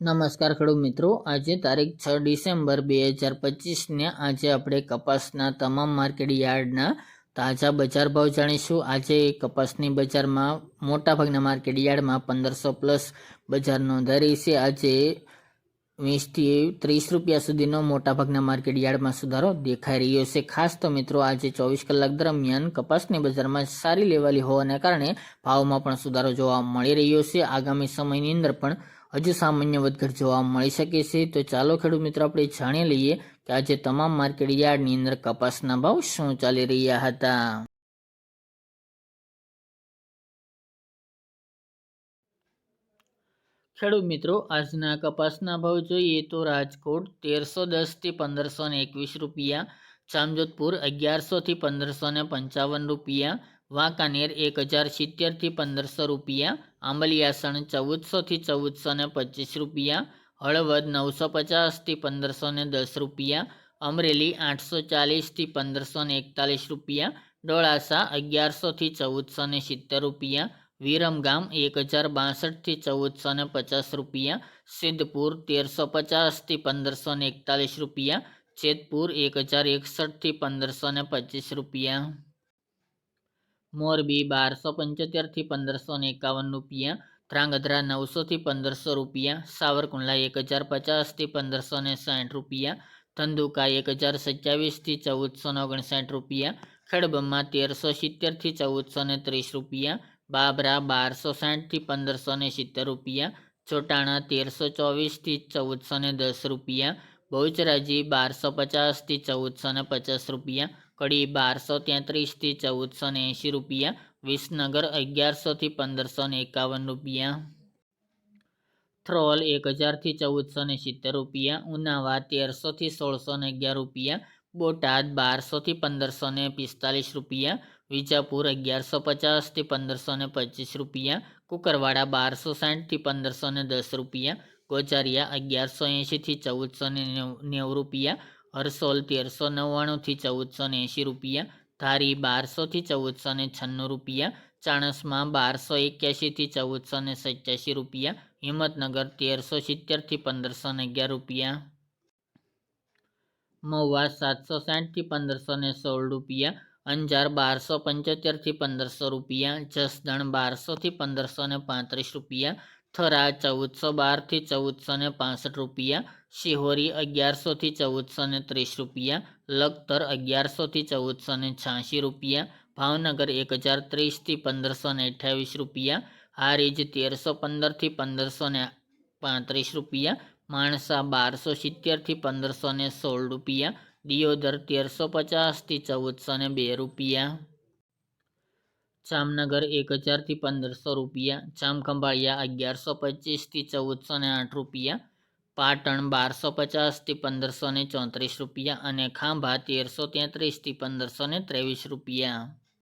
નમસ્કાર ખેડૂત મિત્રો, આજે તારીખ 6 ડિસેમ્બર 2025ને આજે આપણે કપાસના તમામ માર્કેટ યાર્ડના તાજા બજાર ભાવ જાણીશું। આજે કપાસની બજારમાં મોટાભાગના માર્કેટ યાર્ડમાં 1500+ બજાર નોંધાઈ છે। આજે 20 થી 30 રૂપિયા સુધીનો મોટાભાગના માર્કેટ યાર્ડમાં સુધારો દેખાઈ રહ્યો છે। ખાસ તો મિત્રો આજે 24 કલાક દરમિયાન કપાસની બજારમાં સારી લેવાલી હોવાને કારણે ભાવમાં પણ સુધારો જોવા મળી રહ્યો છે। આગામી સમયની અંદર પણ હજુ સામાન્ય વધઘટ જોવા મળી શકે છે। તો ચાલો ખેડૂત મિત્રો આપણે જાણી લઈએ કે આજે તમામ માર્કેટ યાર્ડની અંદર કપાસના ભાવ શું ચાલી રહ્યા હતા। ખેડૂત મિત્રો આજના કપાસના ભાવ જોઈએ તો રાજકોટ 1310 થી 1521 રૂપિયા, જામજોધપુર 1100 થી 1555 રૂપિયા, વાંકાનેર 1070 થી 1500 રૂપિયા, આંબલિયાસણ 1400 થી 1425 રૂપિયા, હળવદ 950 થી 1510 રૂપિયા, અમરેલી 840 થી 1541 રૂપિયા, ડોળાસા 1100 થી 1470 રૂપિયા, વિરમગામ 1062 થી 1450 રૂપિયા, સિદ્ધપુર 1350 થી 1541 રૂપિયા, જેતપુર 1061 થી 1525 રૂપિયા, મોરબી 1275 થી 1551 રૂપિયા, ધ્રાંગધ્રા 900 થી 1500 રૂપિયા, સાવરકુંડલા 1050 થી 1560 રૂપિયા, ધંધુકા 1027 થી 1459 રૂપિયા, ખેડબ્રહ્મા 1370 થી 1430 રૂપિયા, બાબરા 1260 થી 1570 રૂપિયા, ચોટાણા 1324 થી 1410 રૂપિયા, બહુચરાજી 1250 થી 1450 રૂપિયા, કડી 1233 થી 1480 રૂપિયા, વિસનગર 1100 થી 1551 રૂપિયા, થ્રોલ 1000 થી 1470 રૂપિયા, ઉનાવા 1300 થી 1611 રૂપિયા, બોટાદ 1200 થી 1545 રૂપિયા, વિજાપુર 1150 થી 1525 રૂપિયા, કુકરવાડા 1260 થી 1510 રૂપિયા, ગોજારિયા 1180 થી 1490 રૂપિયા, હરસોલ 1399 થી 1480 રૂપિયા, ધારી 1200 થી 1496 રૂપિયા, ચાણસમાં 1281 થી 1487 રૂપિયા, હિંમતનગર 1370 થી 1511 રૂપિયા, મહુવા 760 થી 1516 રૂપિયા, અંજાર 1275 થી 1500 રૂપિયા, જસદણ 1200 થી 1535 રૂપિયા, થરા 1412 થી 1465 રૂપિયા, શિહોરી 1100 થી 1430 રૂપિયા, લખતર 1100 થી 1486 રૂપિયા, ભાવનગર 1030 થી 1528 રૂપિયા, હારીજ 1315 થી 1535 રૂપિયા, માણસા 1270 થી 1516 રૂપિયા, દિયોદર 1350 થી 1402 રૂપિયા, જામનગર 1000 થી 1500 રૂપિયા, જામખંભાળિયા 1125 થી 1408 રૂપિયા, પાટણ 1250 થી 1534 રૂપિયા અને ખાંભા 1333 થી 1523 રૂપિયા।